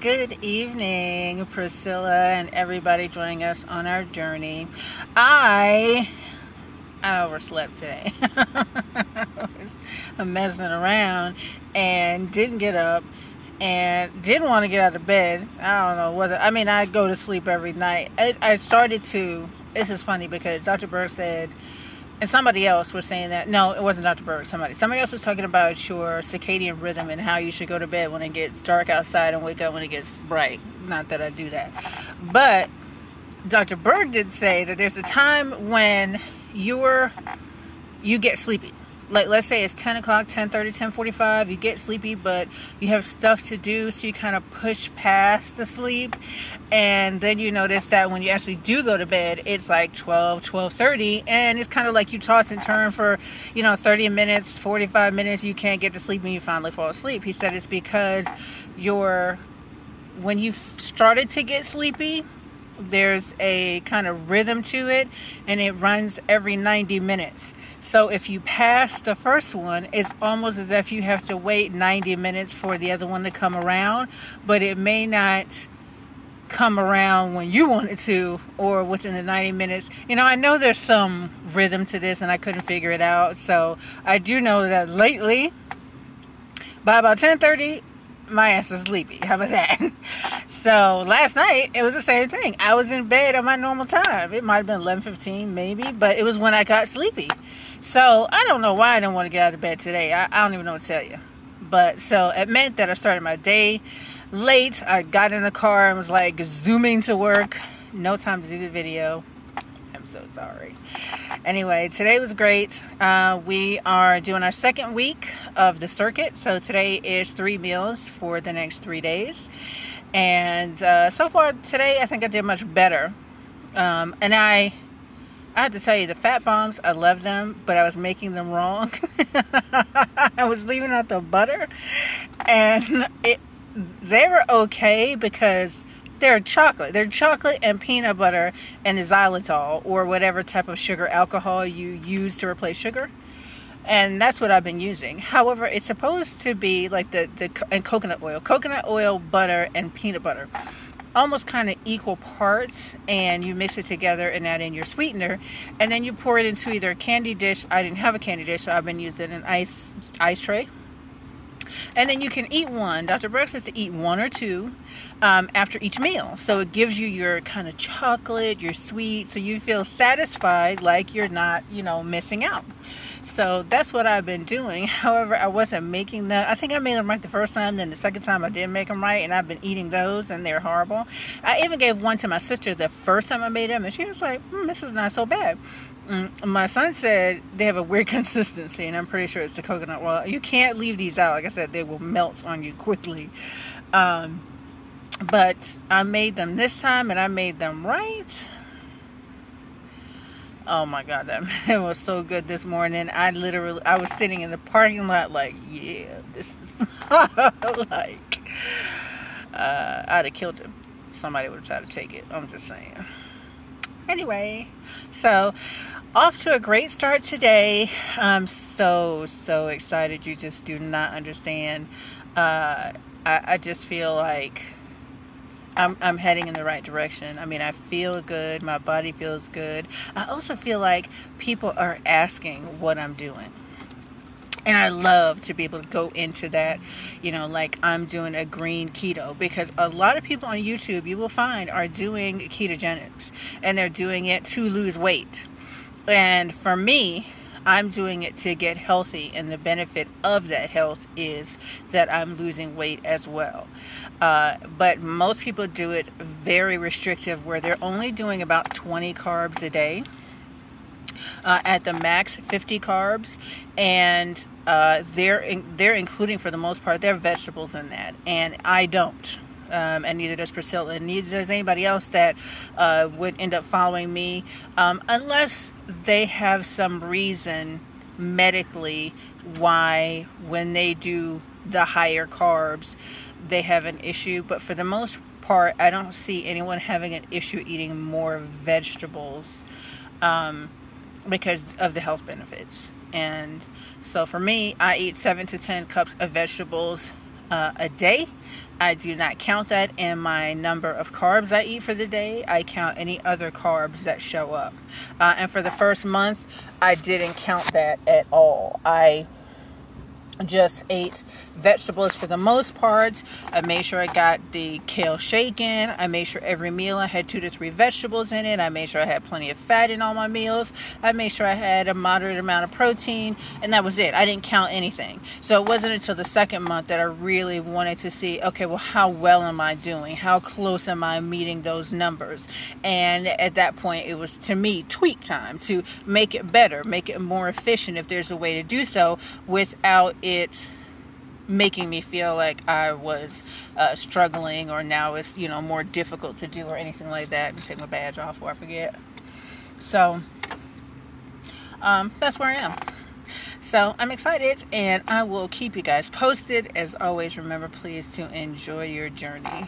Good evening, Priscilla, and everybody joining us on our journey. I overslept today. I'm messing around and didn't get up and didn't want to get out of bed. I don't know whether, I go to sleep every night. I started to, this is funny because Dr. Berg said, and somebody else was saying that, no, it wasn't Dr. Berg, somebody else was talking about your circadian rhythm and how you should go to bed when it gets dark outside and wake up when it gets bright. Not that I do that. But Dr. Berg did say that there's a time when you get sleepy. Like, let's say it's 10 o'clock, 10:30, 10:45, you get sleepy, but you have stuff to do, so you kind of push past the sleep, and then you notice that when you actually do go to bed, it's like 12:30, and it's kind of like you toss and turn for, 30 minutes, 45 minutes, you can't get to sleep, and you finally fall asleep. He said it's because when you started to get sleepy, there's a kind of rhythm to it, and it runs every 90 minutes. So if you pass the first one, it's almost as if you have to wait 90 minutes for the other one to come around, but it may not come around when you want it to or within the 90 minutes. I know there's some rhythm to this and I couldn't figure it out. So I do know that lately, by about 10:30, my ass is sleepy. How about that? So last night, it was the same thing. I was in bed at my normal time. It might have been 11:15 maybe, but it was when I got sleepy. So I don't know why I didn't want to get out of bed today. I don't even know what to tell you. But so it meant that I started my day late. I got in the car and was like zooming to work. No time to do the video. I'm so sorry. Anyway, today was great. We are doing our second week of the circuit. So today is 3 meals for the next 3 days. And so far today, I think I did much better. And I have to tell you, the fat bombs, I love them, but I was making them wrong. I was leaving out the butter. And they were okay because they're chocolate. They're chocolate and peanut butter and the xylitol or whatever type of sugar alcohol you use to replace sugar. And that's what I've been using. However, it's supposed to be like and coconut oil, butter, and peanut butter. Almost kind of equal parts, and you mix it together and add in your sweetener, and then you pour it into either a candy dish. I didn't have a candy dish, so I've been using an ice tray. And then you can eat one. Dr. Berg says to eat one or two after each meal. So it gives you your kind of chocolate, your sweet, so you feel satisfied like you're not, missing out. So that's what I've been doing. However, I wasn't making them. I think I made them right the first time. Then the second time I didn't make them right. And I've been eating those and they're horrible. I even gave one to my sister the first time I made them. And she was like, this is not so bad. My son said they have a weird consistency. And I'm pretty sure it's the coconut oil. You can't leave these out. Like I said, they will melt on you quickly. But I made them this time and I made them right. Oh my God, it was so good this morning. I was sitting in the parking lot like, yeah, this is like, I'd have killed him. Somebody would have tried to take it. I'm just saying. Anyway, so off to a great start today. I'm so excited. You just do not understand. I just feel like I'm heading in the right direction. I feel good. My body feels good. I also feel like people are asking what I'm doing. And I love to be able to go into that, like I'm doing a green keto, because a lot of people on YouTube you will find are doing ketogenics and they're doing it to lose weight. And for me, I'm doing it to get healthy, and the benefit of that health is that I'm losing weight as well. But most people do it very restrictive, where they're only doing about 20 carbs a day. At the max, 50 carbs, and they're including, for the most part, their vegetables in that, and I don't. And neither does Priscilla, and neither does anybody else that would end up following me, unless they have some reason medically why when they do the higher carbs they have an issue. But for the most part, I don't see anyone having an issue eating more vegetables because of the health benefits. And so for me, I eat 7 to 10 cups of vegetables a day. I do not count that in my number of carbs I eat for the day. I count any other carbs that show up. And for the first month, I didn't count that at all. I just ate vegetables for the most part. I made sure I got the kale shake in. I made sure every meal I had 2 to 3 vegetables in it. I made sure I had plenty of fat in all my meals. I made sure I had a moderate amount of protein, and that was it. I didn't count anything. So it wasn't until the second month that I really wanted to see, okay, well, how well am I doing? How close am I meeting those numbers? And at that point, it was, to me, tweak time to make it better, make it more efficient if there's a way to do so without it making me feel like I was struggling, or now it's, more difficult to do or anything like that. And take my badge off before I forget. So that's where I am. So I'm excited, and I will keep you guys posted. As always, remember, please, to enjoy your journey.